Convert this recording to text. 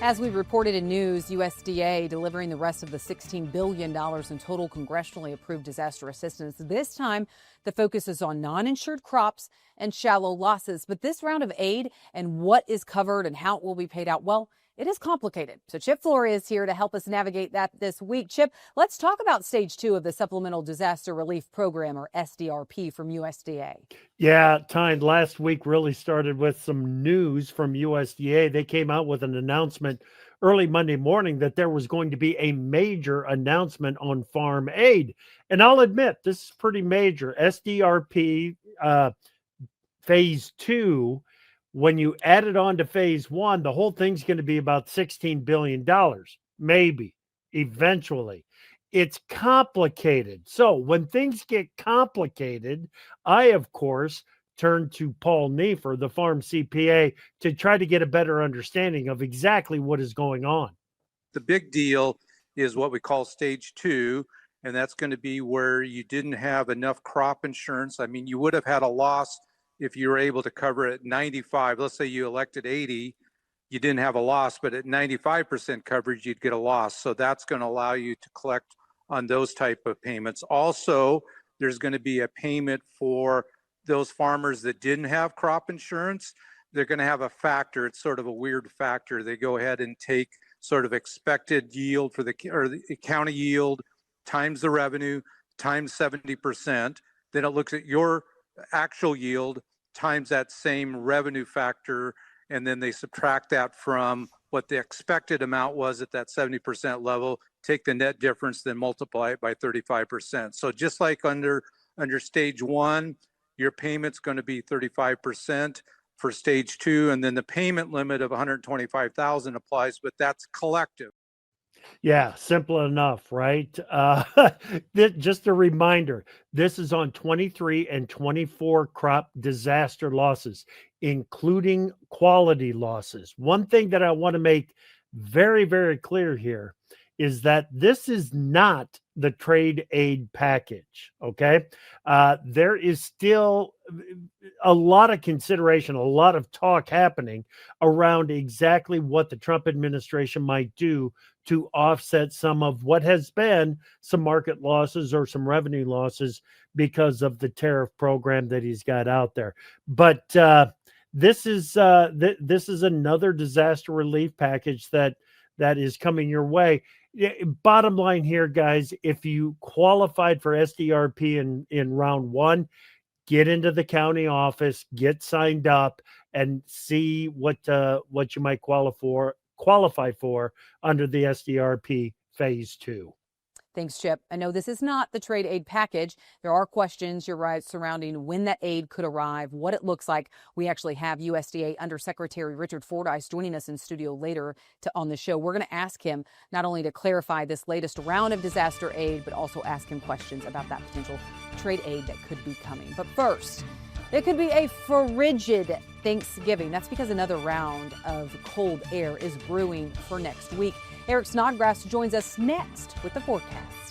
As we reported in news, USDA delivering the rest of the $16 billion in total congressionally approved disaster assistance. This time, the focus is on non-insured crops and shallow losses. But this round of aid and what is covered and how it will be paid out, well, it is complicated. So Chip Flory is here to help us navigate that this week. Chip, let's talk about stage 2 of the Supplemental Disaster Relief Program, or SDRP, from USDA. Yeah, Tyne, last week really started with some news from USDA. They came out with an announcement early Monday morning that there was going to be a major announcement on farm aid. And I'll admit, this is pretty major. SDRP phase 2, when you add it on to phase 1, the whole thing's going to be about $16 billion, maybe, eventually. It's complicated. So when things get complicated, I, of course, turn to Paul Neiffer, the farm CPA, to try to get a better understanding of exactly what is going on. The big deal is what we call stage 2, and that's going to be where you didn't have enough crop insurance. I mean, you would have had a loss if you were able to cover it at 95. Let's say you elected 80, you didn't have a loss, but at 95% coverage, you'd get a loss. So that's going to allow you to collect on those type of payments. Also, there's going to be a payment for those farmers that didn't have crop insurance. They're going to have a factor. It's sort of a weird factor. They go ahead and take sort of expected yield for the county yield times the revenue times 70%. Then it looks at your actual yield times that same revenue factor, and then they subtract that from what the expected amount was at that 70% level, take the net difference, then multiply it by 35%. So just like under stage 1, your payment's going to be 35% for stage 2, and then the payment limit of $125,000 applies, but that's collective. Yeah, simple enough, right? Just a reminder, this is on 23 and 24 crop disaster losses, including quality losses. One thing that I want to make very, very clear here is that this is not the trade aid package, okay? There is still a lot of consideration, a lot of talk happening around exactly what the Trump administration might do to offset some of what has been some market losses or some revenue losses because of the tariff program that he's got out there. But this is another disaster relief package that is coming your way. Bottom line here, guys, if you qualified for SDRP in round 1, get into the county office, get signed up, and see what you might qualify for under the SDRP phase 2. Thanks, Chip. I know this is not the trade aid package. There are questions, you're right, surrounding when that aid could arrive, what it looks like. We actually have USDA Undersecretary Richard Fordyce joining us in studio later on the show. We're going to ask him not only to clarify this latest round of disaster aid, but also ask him questions about that potential trade aid that could be coming. But first, it could be a frigid Thanksgiving. That's because another round of cold air is brewing for next week. Eric Snodgrass joins us next with the forecast.